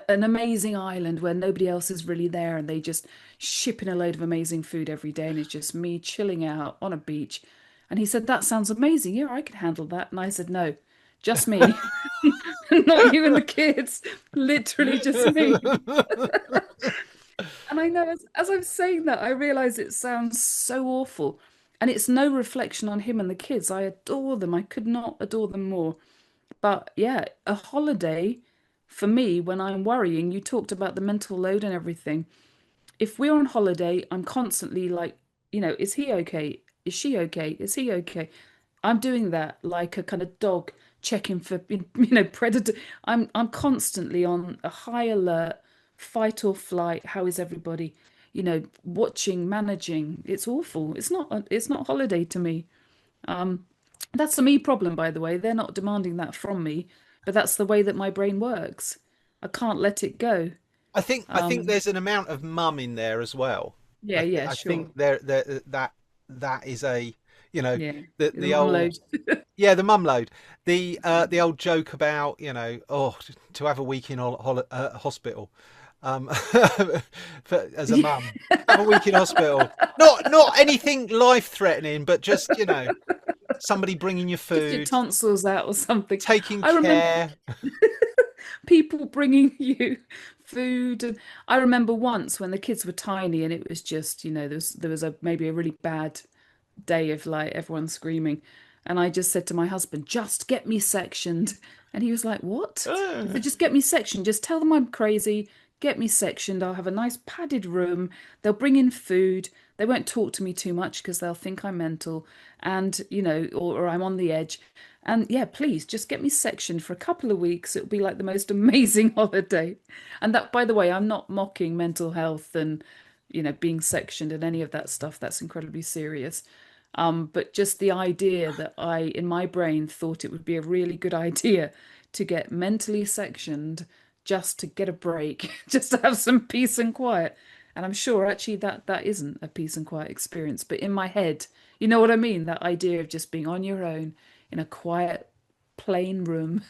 an amazing island where nobody else is really there and they just ship in a load of amazing food every day and it's just me chilling out on a beach. And he said, that sounds amazing. Yeah, I could handle that. And I said, no, just me. Not you and the kids. Literally just me. And I know as I'm saying that, I realise it sounds so awful. And it's no reflection on him and the kids. I adore them. I could not adore them more. But yeah, a holiday... For me, when I'm worrying, you talked about the mental load and everything. If we're on holiday, I'm constantly like, you know, is he okay? Is she okay? Is he okay? I'm doing that like a kind of dog checking for, you know, predator. I'm constantly on a high alert, fight or flight. How is everybody? You know, watching, managing. It's awful. It's not holiday to me. That's a me problem, by the way. They're not demanding that from me. But that's the way that my brain works. I can't let it go. I think there's an amount of mum in there as well. Yeah, I sure. think that is a, you know, the mum old load. the mum load. The old joke about, you know, to have a week in hospital. as a mum. Have a week in hospital. Not anything life threatening, but just somebody bringing you Just your food, tonsils out or something. taking I remember care. people bringing you food, and I remember once when the kids were tiny and it was just, there was a maybe a really bad day of like everyone screaming, and I just said to my husband, just get me sectioned. And he was like, what? I said, just get me sectioned, just tell them I'm crazy, get me sectioned, I'll have a nice padded room, they'll bring in food, they won't talk to me too much because they'll think I'm mental, and or I'm on the edge. And yeah, please just get me sectioned for a couple of weeks. It'll be like the most amazing holiday. And that, by the way, I'm not mocking mental health and being sectioned and any of that stuff. That's incredibly serious. But just the idea that in my brain, thought it would be a really good idea to get mentally sectioned just to get a break, just to have some peace and quiet. And I'm sure actually that isn't a peace and quiet experience. But in my head, you know what I mean? That idea of just being on your own in a quiet, plain room.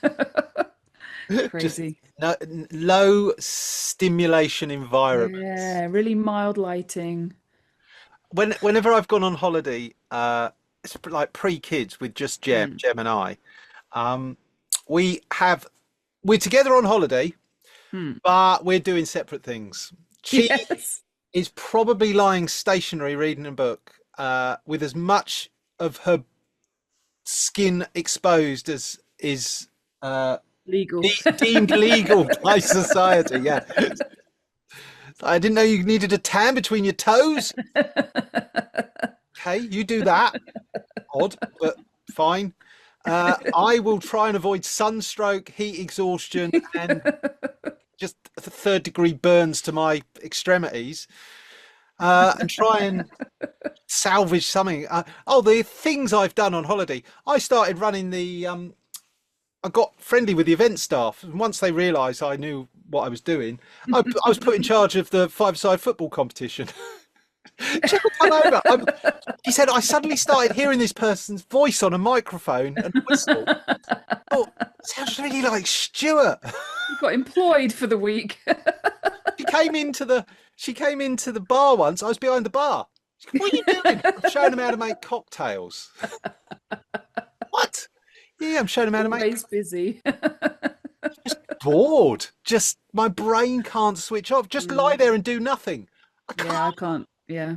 Just Crazy. no, low stimulation environments. Yeah, really mild lighting. Whenever I've gone on holiday, it's like pre-kids with just Mm. Jem and I. Um, we have we're together on holiday, Mm. but we're doing separate things. She Yes. is probably lying stationary reading a book, with as much of her skin exposed as is Legal. deemed legal by society. Yeah, I didn't know you needed a tan between your toes. Okay, you do that. Odd, but fine. I will try and avoid sunstroke, heat exhaustion, and just third-degree burns to my extremities, and try and salvage something. The things I've done on holiday. I started running I got friendly with the event staff, and once they realised I knew what I was doing, I was put in charge of the five-side football competition. Check over. He said I suddenly started hearing this person's voice on a microphone and whistle. Oh, sounds really like Stuart. You got employed for the week. She came into the bar once. I was behind the bar. She goes, what are you doing? I'm showing them how to make cocktails. What? Yeah, I'm showing them how to make. Always busy. Just bored. Just my brain can't switch off. Just lie there and do nothing. I can't. Yeah, I can't. Yeah.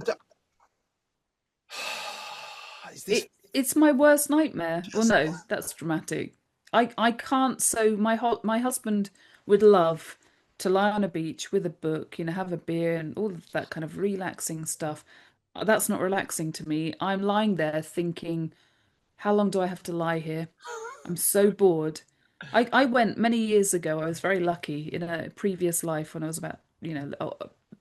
Is this... It's my worst nightmare. Well, no, that's dramatic. I can't. So my husband would love to lie on a beach with a book, have a beer and all of that kind of relaxing stuff. That's not relaxing to me. I'm lying there thinking, how long do I have to lie here? I'm so bored. I went many years ago. I was very lucky in a previous life when I was about,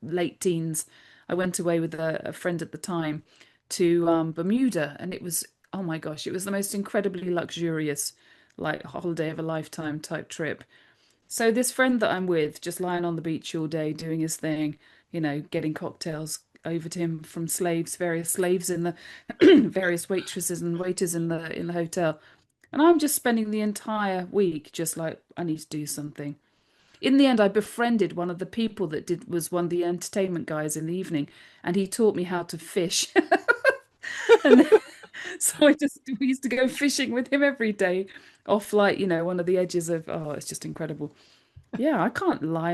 late teens. I went away with a friend at the time to Bermuda, and it was, oh my gosh, it was the most incredibly luxurious, like holiday of a lifetime type trip. So this friend that I'm with, just lying on the beach all day, doing his thing, getting cocktails over to him from various slaves in the various waitresses and waiters in the hotel. And I'm just spending the entire week just like, I need to do something. In the end, I befriended one of the people that was one of the entertainment guys in the evening, and he taught me how to fish. And so we used to go fishing with him every day off like, one of the edges of, oh, it's just incredible. Yeah, I can't lie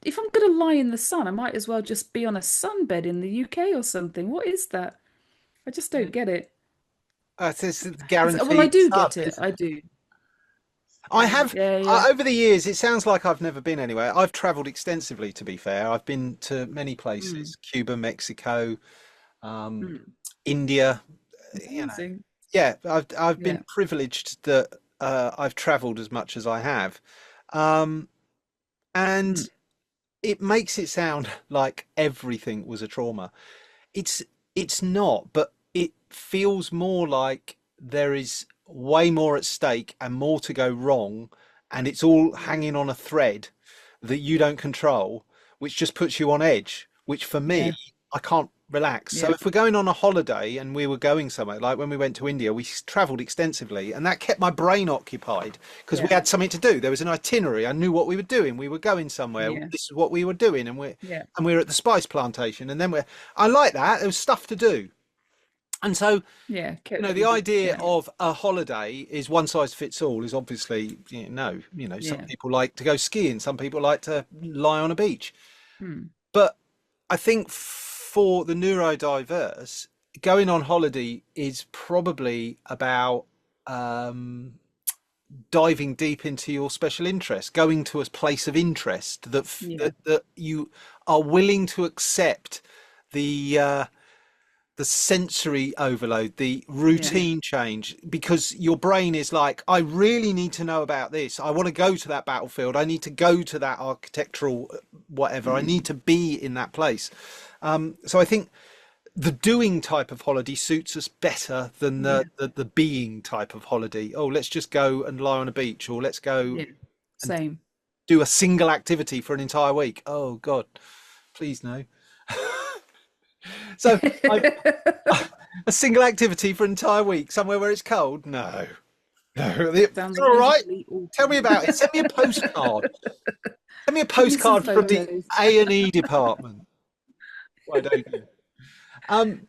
if I'm going to lie in the sun, I might as well just be on a sunbed in the UK or something. What is that? I just don't get it. It's guaranteed. Well, I do get it. I do. I have, Yeah. over the years, it sounds like I've never been anywhere. I've travelled extensively, to be fair. I've been to many places, Cuba, Mexico, India. Amazing. Yeah, I've been privileged that I've travelled as much as I have. And it makes it sound like everything was a trauma. It's not, but it feels more like there is way more at stake and more to go wrong, and it's all hanging on a thread that you don't control, which just puts you on edge, which for me, I can't relax. So Yeah. if we're going on a holiday and we were going somewhere, like when we went to India, we travelled extensively, and that kept my brain occupied because we Yeah. had something to do. There was an itinerary. I knew what we were doing. We were going somewhere. Yeah. This is what we were doing, and Yeah. we were at the spice plantation, and then I like that. There was stuff to do, and so Yeah. the idea of a holiday is one size fits all is obviously some Yeah. people like to go skiing, some people like to lie on a beach, Hmm. but I think for the neurodiverse, going on holiday is probably about diving deep into your special interest, going to a place of interest that you are willing to accept the sensory overload, the routine change, because your brain is like, I really need to know about this. I want to go to that battlefield. I need to go to that architectural whatever. I need to be in that place. So I think the doing type of holiday suits us better than the being type of holiday. Oh, let's just go and lie on a beach, or let's go Same. do a single activity for an entire week. Oh God, please no. So a single activity for an entire week somewhere where it's cold? No. Sounds all right. awful. Tell me about it. Send me a postcard. Send me a postcard from the photos. A&E department. Why don't you?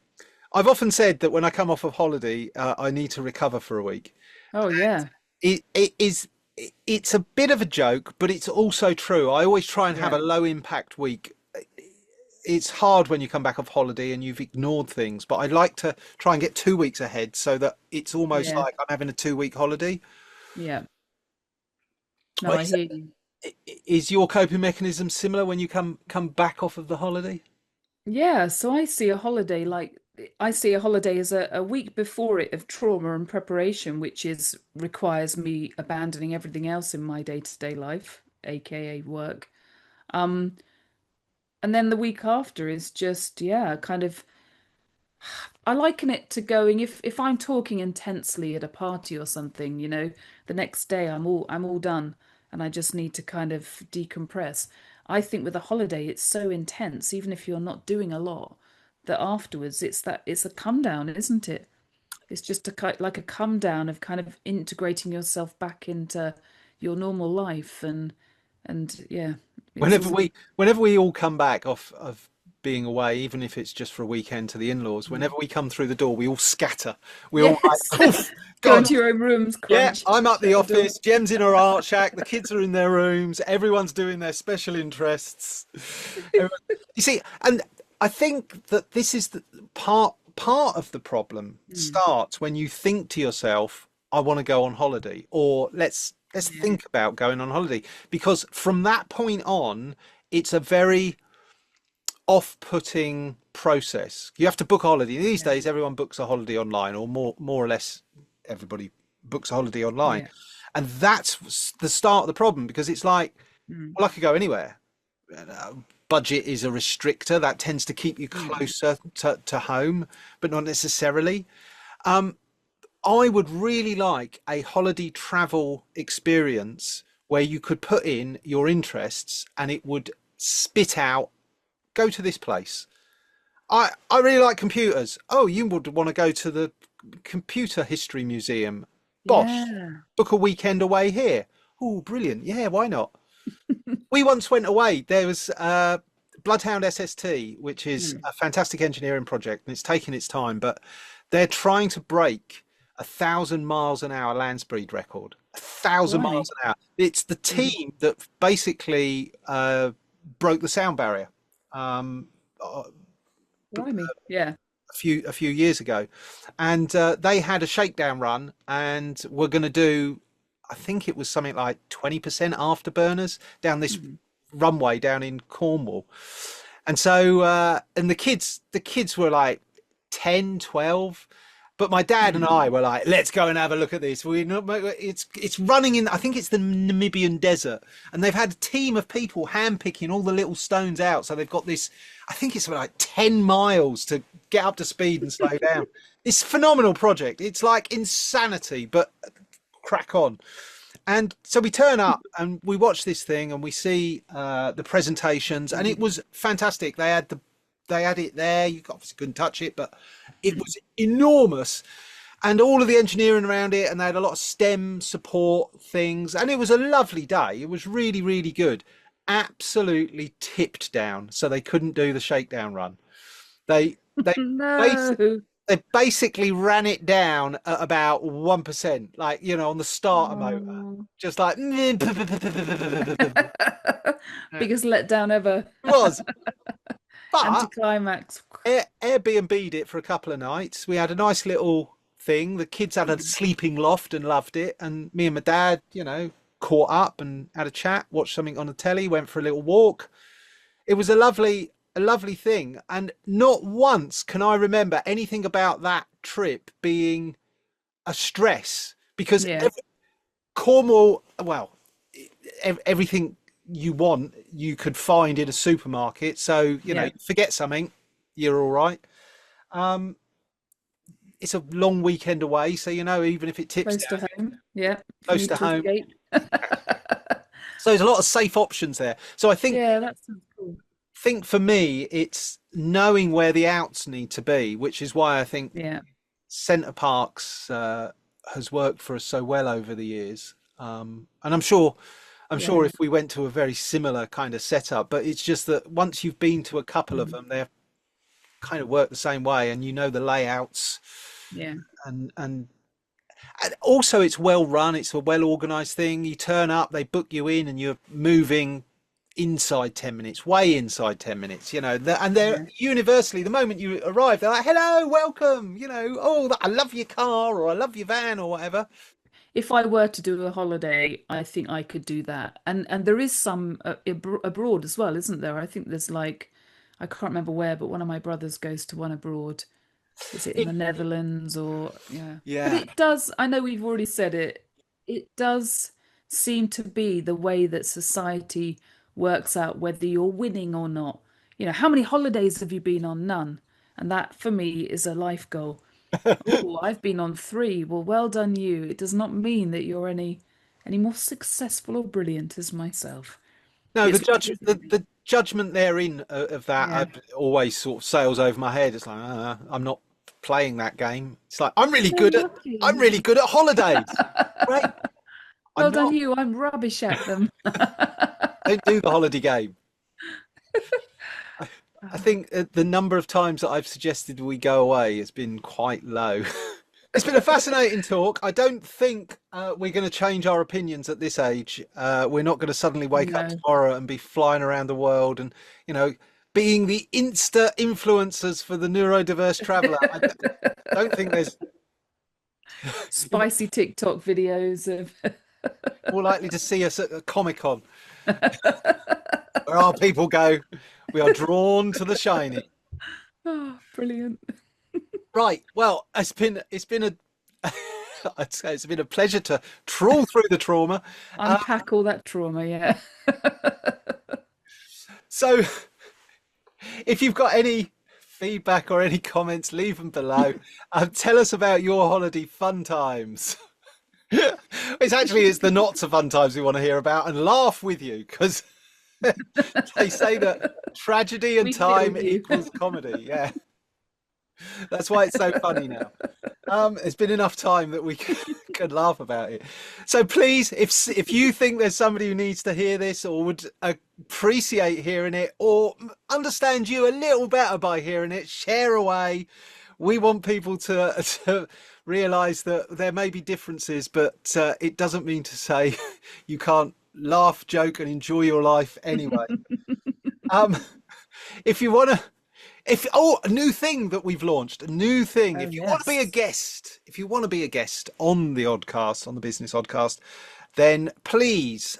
I've often said that when I come off of holiday, I need to recover for a week. Oh yeah. It's a bit of a joke, but it's also true. I always try and have a low impact week. It's hard when you come back off holiday and you've ignored things, but I like to try and get 2 weeks ahead so that it's almost like I'm having a 2-week holiday. Yeah. No, I hear you. Is your coping mechanism similar when you come back off of the holiday? Yeah, so I see a holiday as a week before it of trauma and preparation, which requires me abandoning everything else in my day-to-day life, aka work. And then the week after is just, kind of, I liken it to going, if I'm talking intensely at a party or something, the next day I'm all done and I just need to kind of decompress. I think with a holiday, it's so intense, even if you're not doing a lot, that afterwards it's a come down, isn't it? It's just like a come down of kind of integrating yourself back into your normal life and yeah. Whenever we all come back off of being away, even if it's just for a weekend to the in-laws, whenever we come through the door, we all scatter. We all like, oof, go God. into your own rooms. Crunch, I'm at the office. Jem's in her art shack. The kids are in their rooms. Everyone's doing their special interests. You see, and I think that this is the part of the problem starts when you think to yourself, I want to go on holiday, or let's think about going on holiday, because from that point on, it's a very off-putting process. You have to book a holiday. These days, everyone books a holiday online, or more or less everybody books a holiday online. And that's the start of the problem, because it's like, well, I could go anywhere. Budget is a restrictor that tends to keep you closer to home, but not necessarily. I would really like a holiday travel experience where you could put in your interests and it would spit out, go to this place. I really like computers. Oh, you would want to go to the Computer History Museum. Bosh, book a weekend away here. Oh, brilliant. Yeah, why not? We once went away. There was Bloodhound SST, which is a fantastic engineering project, and it's taking its time, but they're trying to break 1,000 miles an hour land speed record. 1,000 miles an hour. It's the team that basically broke the sound barrier. A few years ago, and they had a shakedown run, and we're going to do, I think it was something like 20% afterburners down this runway down in Cornwall. And so and the kids were like 10, 12, but my dad and I were like, let's go and have a look at this. It's running in, I think it's the Namibian desert, and they've had a team of people handpicking all the little stones out. So they've got this, I think it's like 10 miles to get up to speed and slow down. It's a phenomenal project. It's like insanity, but crack on. And so we turn up and we watch this thing and we see the presentations, and it was fantastic. They had they had it there. You obviously couldn't touch it, but it was enormous. And all of the engineering around it, and they had a lot of STEM support things, and it was a lovely day. It was really, really good. Absolutely tipped down, so they couldn't do the shakedown run. They No. they basically ran it down at about 1%, like, on the starter motor, Oh. just like Biggest letdown ever. was. But Anticlimax. Airbnb'd it for a couple of nights. We had a nice little thing. The kids had a sleeping loft and loved it. And me and my dad, caught up and had a chat, watched something on the telly, went for a little walk. It was a lovely thing. And not once can I remember anything about that trip being a stress, because Cornwall, well, everything you want, you could find in a supermarket. So, forget something, you're all right. It's a long weekend away, so even if it tips Close to home. Yeah. close to home. So there's a lot of safe options there. So I think that sounds cool. For me, it's knowing where the outs need to be, which is why I think Centre Parcs has worked for us so well over the years. And I'm sure if we went to a very similar kind of setup, but it's just that once you've been to a couple of them, they're kind of work the same way, and the layouts. Yeah. And also it's well run. It's a well organized thing. You turn up, they book you in, and you're moving inside 10 minutes, way inside 10 minutes, and they're universally, the moment you arrive, they're like, hello, welcome, I love your car, or I love your van, or whatever. If I were to do a holiday, I think I could do that. And there is some abroad as well, isn't there? I think there's I can't remember where, but one of my brothers goes to one abroad. Is it in the Netherlands or yeah? But it does. I know we've already said it. It does seem to be the way that society works out whether you're winning or not. How many holidays have you been on? None. And that for me is a life goal. Oh, I've been on 3. Well done you. It does not mean that you're any more successful or brilliant as myself. No, the judgment therein of that always sort of sails over my head. It's like, I'm not playing that game. It's like, I'm really good at holidays. Right? Well done you. I'm rubbish at them. Don't do the holiday game. I think the number of times that I've suggested we go away has been quite low. It's been a fascinating talk. I don't think we're going to change our opinions at this age. We're not going to suddenly wake up tomorrow and be flying around the world and, being the Insta influencers for the neurodiverse traveller. I don't think there's spicy TikTok videos of more likely to see us at a Comic-Con. Where our people go, we are drawn to the shiny. Oh, brilliant. Right. Well, it's been I'd say it's been a pleasure to trawl through the trauma. Unpack all that trauma, yeah. So if you've got any feedback or any comments, leave them below. Tell us about your holiday fun times. It's the not so fun times we want to hear about, and laugh with you, because they say that tragedy and time equals comedy. Yeah. That's why it's so funny now. It's been enough time that we can laugh about it. So please, if you think there's somebody who needs to hear this, or would appreciate hearing it, or understand you a little better by hearing it, share away. We want people to realize that there may be differences, but it doesn't mean to say you can't laugh, joke, and enjoy your life anyway. If you want to, a new thing that we've launched, a new thing. If you want to be a guest, on the Oddcast, on the Business Oddcast, then please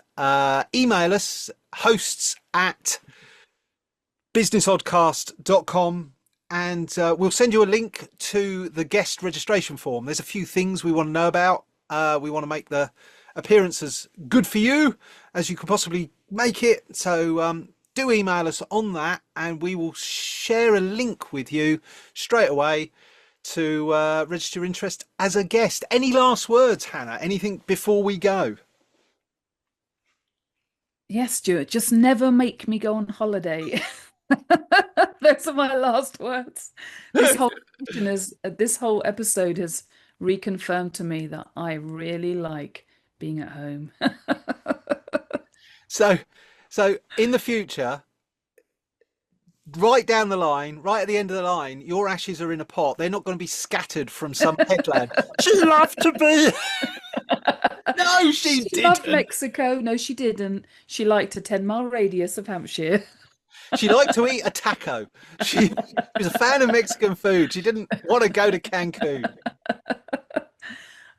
email us, hosts@businessoddcast.com, and we'll send you a link to the guest registration form. There's a few things we want to know about. We want to make the appearances good for you as you can possibly make it. So do email us on that, and we will share a link with you straight away to register interest as a guest. Any last words, Hannah? Anything before we go? Yes, Stuart, just never make me go on holiday. Those are my last words. This whole session this whole episode has reconfirmed to me that I really like being at home. So in the future, right down the line, right at the end of the line, your ashes are in a pot. They're not going to be scattered from some headland. She loved to be. No, she didn't. Loved Mexico. No, she didn't. She liked a 10-mile radius of Hampshire. She liked to eat a taco. She was a fan of Mexican food. She didn't want to go to Cancun.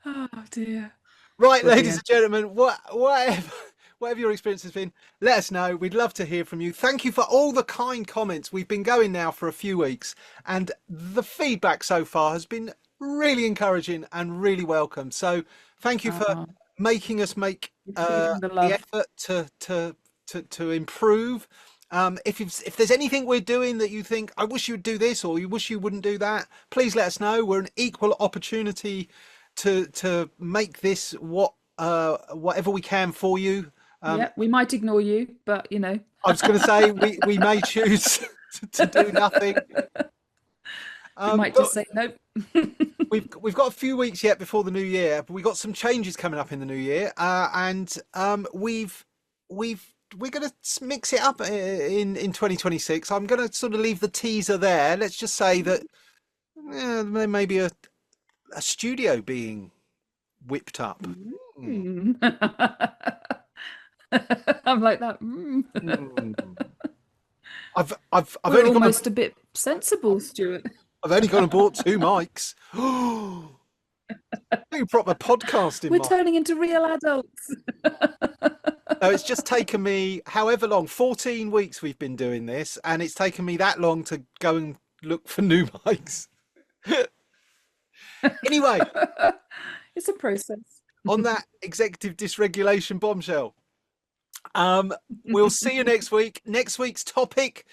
Oh dear. Right, ladies and gentlemen, whatever your experience has been, let us know. We'd love to hear from you. Thank you for all the kind comments. We've been going now for a few weeks, and the feedback so far has been really encouraging and really welcome. So thank you for making us make the effort to improve. If there's anything we're doing that you think, I wish you'd do this, or you wish you wouldn't do that, please let us know. We're an equal opportunity to make this whatever we can for you. Yeah, we might ignore you, but you know. I was going to say we may choose to do nothing. We might just say nope. We've got a few weeks yet before the new year, but we've got some changes coming up in the new year, and we're going to mix it up in 2026. I'm going to sort of leave the teaser there. Let's just say that there may be a studio being whipped up. I'm like that. I've We're only almost a bit sensible, Stuart. I've only gone and bought 2 mics. You proper podcasting. We're turning into real adults. No, it's just taken me however long, 14 weeks we've been doing this, and it's taken me that long to go and look for new mics. Anyway, it's a process. On that executive dysregulation bombshell, we'll see you next week. Next week's topic.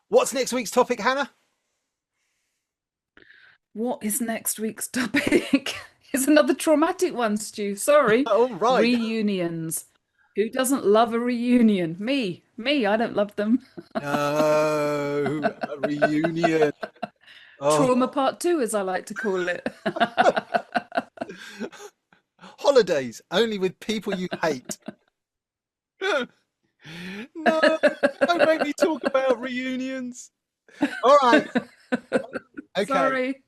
What's next week's topic, Hannah? What is next week's topic? It's another traumatic one, Stu. Sorry. Oh, right. Reunions. Who doesn't love a reunion? Me. I don't love them. No, a reunion. Trauma part 2, as I like to call it. Holidays, only with people you hate. No, don't make me talk about reunions. All right. Okay. Sorry.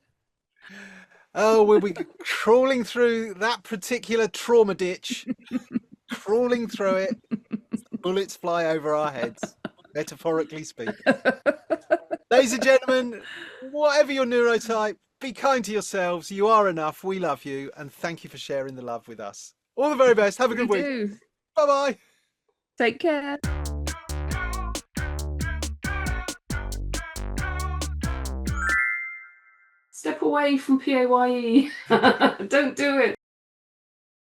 Oh, we'll be crawling through that particular trauma ditch, crawling through it. Bullets fly over our heads, metaphorically speaking. Ladies and gentlemen, whatever your neurotype, be kind to yourselves. You are enough. We love you. And thank you for sharing the love with us. All the very best. Have a good week. Bye-bye. Take care. Step away from PAYE. Don't do it.